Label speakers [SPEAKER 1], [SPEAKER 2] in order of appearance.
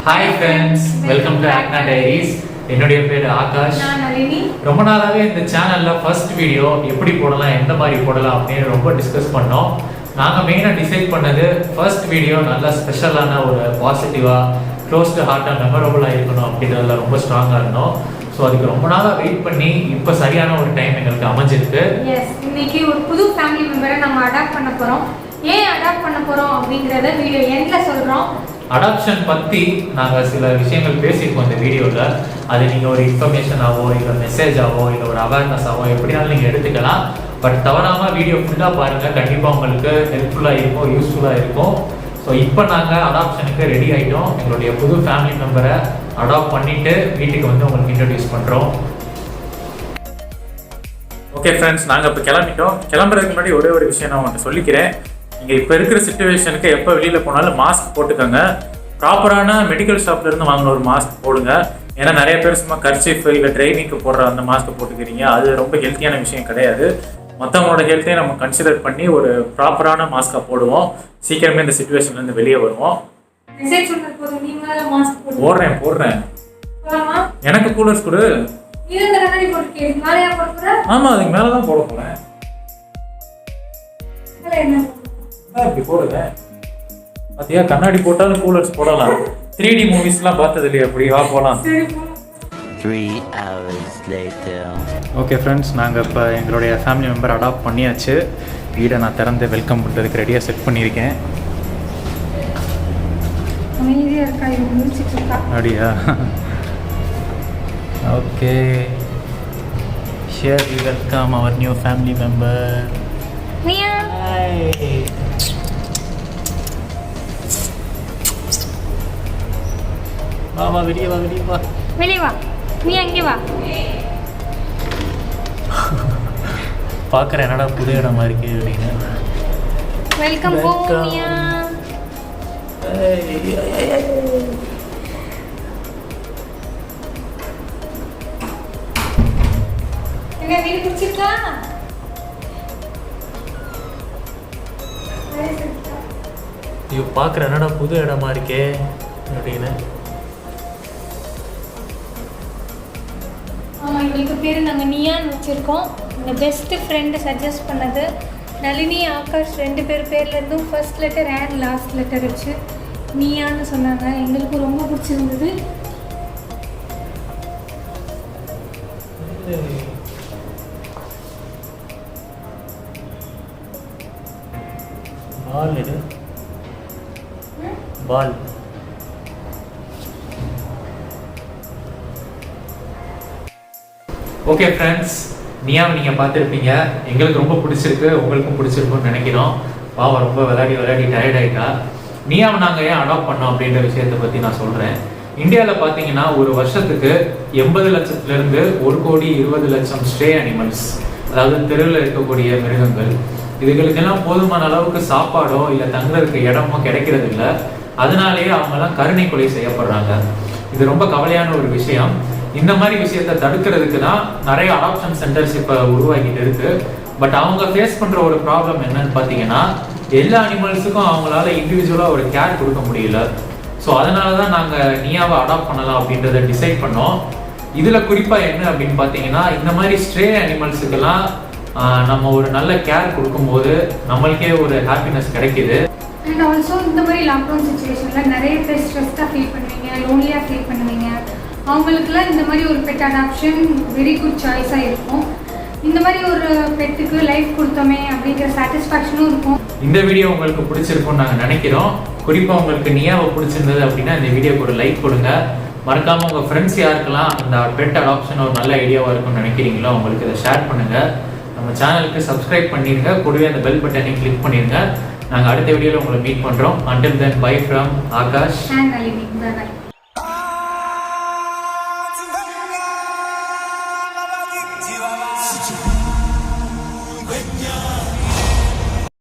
[SPEAKER 1] Hi friends, welcome to Aagna diaries. என்னுடைய பேர் ஆகாஷ். ரொம்ப நாளாவே இந்த சேனல்ல ஃபர்ஸ்ட் வீடியோ எப்படி போடலாம், எந்த மாதிரி போடலாம் அப்படின்னு ரொம்ப டிஸ்கஸ் பண்ணோம். நாங்கள் மெயினாக டிசைட் பண்ணது ஃபர்ஸ்ட் வீடியோ நல்லா ஸ்பெஷலான ஒரு பாசிட்டிவாக க்ளோஸ் டு ஹார்ட்டாக மெமரபுளாக இருக்கணும் அப்படின்றதுல ரொம்ப ஸ்ட்ராங்காக இருந்தோம். ஸோ அதுக்கு ரொம்ப நாளாக வெயிட் பண்ணி இப்போ சரியான ஒரு டைம் எங்களுக்கு அமைஞ்சிருக்கு.
[SPEAKER 2] இன்னைக்கு ஒரு புது ஃபேமிலி மெம்பரை நம்ம அடாப்ட் பண்ண போகிறோம். ஏன் அடாப்ட் பண்ண போகிறோம் அப்படிங்கிறத வீடியோ எண்டில் சொல்கிறோம்.
[SPEAKER 1] அடாப்ஷன் பற்றி நாங்கள் சில விஷயங்கள் பேசியிருக்கோம் இந்த வீடியோவில். அது நீங்கள் ஒரு இன்ஃபர்மேஷனாகவோ இல்லை மெசேஜாகவோ இல்லை ஒரு அவேர்னஸாகவோ எப்படினாலும் நீங்கள் எடுத்துக்கலாம். பட் தவறாமல் வீடியோ ஃபுல்லாக பாருங்கள், கண்டிப்பாக உங்களுக்கு ஹெல்ப்ஃபுல்லாக இருக்கும், யூஸ்ஃபுல்லாக இருக்கும். ஸோ இப்போ நாங்கள் அடாப்ஷனுக்கு ரெடி ஆகிட்டோம். எங்களுடைய புது ஃபேமிலி மெம்பரை அடாப்ட் பண்ணிவிட்டு வீட்டுக்கு வந்து உங்களுக்கு இன்ட்ரடியூஸ் பண்ணுறோம். ஓகே ஃப்ரெண்ட்ஸ், நாங்கள் இப்போ கிளம்பிட்டோம். கிளம்புறதுக்கு முன்னாடி ஒரே ஒரு விஷயம் நான் உங்களுக்கு சொல்லிக்கிறேன். நீங்கள் இப்போ இருக்கிற சிச்சுவேஷனுக்கு எப்போ வெளியில் போனாலும் மாஸ்க் போட்டுக்கோங்க. ப்ராப்பரான மெடிக்கல் ஷாப்லேருந்து வாங்கின ஒரு மாஸ்க் போடுங்க. ஏன்னா நிறைய பேர் சும்மா கர்ச்சீஃப் இல்லை ட்ரைனிங்க்கு போடுற அந்த மாஸ்க் போட்டுக்கிறீங்க. அது ரொம்ப ஹெல்த்தியான விஷயம் கிடையாது. மற்றவங்களோட ஹெல்த்தையும் நம்ம கன்சிடர் பண்ணி ஒரு ப்ராப்பரான மாஸ்க்காக போடுவோம். சீக்கிரமே இந்த சிச்சுவேஷன்லேருந்து வெளியே வருவோம். போடுறேன். எனக்கு கூலர்ஸ் கொடு. ஆமாம், அதுக்கு மேலே தான் போட போகிறேன். இப்படி போடுங்க. பார்த்தியா, கண்ணாடி போட்டாலும் கூலர்ஸ் போடலாம். 3D மூவிஸ்லாம் பார்த்தது இல்லையா? அப்படி வா போகலாம்.
[SPEAKER 3] 3 hours later.
[SPEAKER 1] ஓகே ஃப்ரெண்ட்ஸ், நாங்கள் இப்போ எங்களுடைய ஃபேமிலி மெம்பர் அடாப்ட் பண்ணியாச்சு. வீடை நான் திறந்து வெல்கம் பண்ணுறதுக்கு ரெடியாக செட் பண்ணியிருக்கேன். அப்படியா? Okay, here we welcome our new family member. வா, வெளியே வா.
[SPEAKER 2] நீ அங்கே வா.
[SPEAKER 1] பார்க்குறேன், என்னடா புது இடமா இருக்கு அப்படின்னு.
[SPEAKER 2] வெல்கம் போமியா. என்ன வீடு பிடிச்சிருக்கா?
[SPEAKER 1] ஐயோ, பார்க்குறேன், என்னடா புது இடமா இருக்கே அப்படின்னு.
[SPEAKER 2] ஆமாம், எங்களுக்கு பேர் நாங்கள் நியான்னு வச்சுருக்கோம். எங்கள் பெஸ்ட்டு ஃப்ரெண்டு சஜஸ்ட் பண்ணது. நளினி, ஆகாஷ் 2 பேர்லேருந்தும் first letter and last letter வச்சு நியான்னு சொன்னாங்க. எங்களுக்கு ரொம்ப பிடிச்சிருந்தது.
[SPEAKER 1] பால் ஓகே ஃப்ரெண்ட்ஸ், நியாவை நீங்கள் பார்த்துருப்பீங்க. எங்களுக்கு ரொம்ப பிடிச்சிருக்கு, உங்களுக்கும் பிடிச்சிருக்குன்னு நினைக்கிறோம். பாவம் ரொம்ப விளையாடி டயர்ட் ஆகிட்டா. நியாவை நாங்கள் ஏன் அடாப்ட் பண்ணோம் அப்படின்ற விஷயத்தை பற்றி நான் சொல்கிறேன். இந்தியாவில் பார்த்தீங்கன்னா ஒரு வருஷத்துக்கு 80 லட்சத்துலேருந்து 1,20,00,000 ஸ்ட்ரே அனிமல்ஸ், அதாவது தெருவில் இருக்கக்கூடிய மிருகங்கள், இதுகளுக்கெல்லாம் போதுமான அளவுக்கு சாப்பாடோ இல்லை தங்குறதுக்கு இடமோ கிடைக்கிறது இல்லை. அதனாலேயே அவங்கெல்லாம் கருணை கொலை செய்யப்படுறாங்க. இது ரொம்ப கவலையான ஒரு விஷயம். இந்த மாதிரி விஷயத்தை தடுக்கிறதுக்கு தான் நிறைய அடாப்ஷன் சென்டர்ஸ் இப்போ உருவாக்கிட்டு இருக்கு. பட் அவங்க ஃபேஸ் பண்ணுற ஒரு ப்ராப்ளம் என்னன்னு பார்த்தீங்கன்னா, எல்லா அனிமல்ஸுக்கும் அவங்களால இண்டிவிஜுவலாக ஒரு கேர் கொடுக்க முடியல. ஸோ அதனால தான் நாங்கள் நியாவை அடாப்ட் பண்ணலாம் அப்படின்றத டிசைட் பண்ணோம். இதில் குறிப்பாக என்ன அப்படின்னு பார்த்தீங்கன்னா, இந்த மாதிரி ஸ்ட்ரே அனிமல்ஸுக்கெல்லாம் நம்ம ஒரு நல்ல கேர் கொடுக்கும்போது நம்மளுக்கே ஒரு ஹாப்பினஸ் கிடைக்கிது.
[SPEAKER 2] அண்ட் ஆல்சோ இந்த மாதிரி லாக்டவுன் சுச்சுவேஷனில் நிறைய பேர் ஸ்ட்ரெஸ்ஸாக ஃபீல் பண்ணுவீங்க, லோன்லியாக ஃபீல் பண்ணுவீங்க. அவங்களுக்குலாம் இந்த மாதிரி ஒரு பெட் அடாப்ஷன் வெரி குட் சாய்ஸாக இருக்கும். இந்த மாதிரி ஒரு பெட்டுக்கு லைஃப் கொடுத்தோமே அப்படிங்கிற சாட்டிஸ்ஃபேக்ஷனும் இருக்கும்.
[SPEAKER 1] இந்த வீடியோ உங்களுக்கு பிடிச்சிருக்கும்னு நாங்கள் நினைக்கிறோம். குறிப்பாக உங்களுக்கு நியாவை பிடிச்சிருந்தது அப்படின்னா இந்த வீடியோக்கு ஒரு லைக் கொடுங்க. மறக்காமல் உங்கள் ஃப்ரெண்ட்ஸ் யாருக்கெல்லாம் இந்த பெட் அடாப்ஷன் ஒரு நல்ல ஐடியாவாக இருக்கும்னு நினைக்கிறீங்களோ அவங்களுக்கு இதை ஷேர் பண்ணுங்கள். நம்ம சேனலுக்கு சப்ஸ்கிரைப் பண்ணிடுங்க, கூடவே அந்த பெல் பட்டனை கிளிக் பண்ணிடுங்க. நாங்கள் அடுத்த வீடியோவில் உங்களை மீட் பண்ணுறோம். Until then, bye from Akash and Nalini. Bye bye.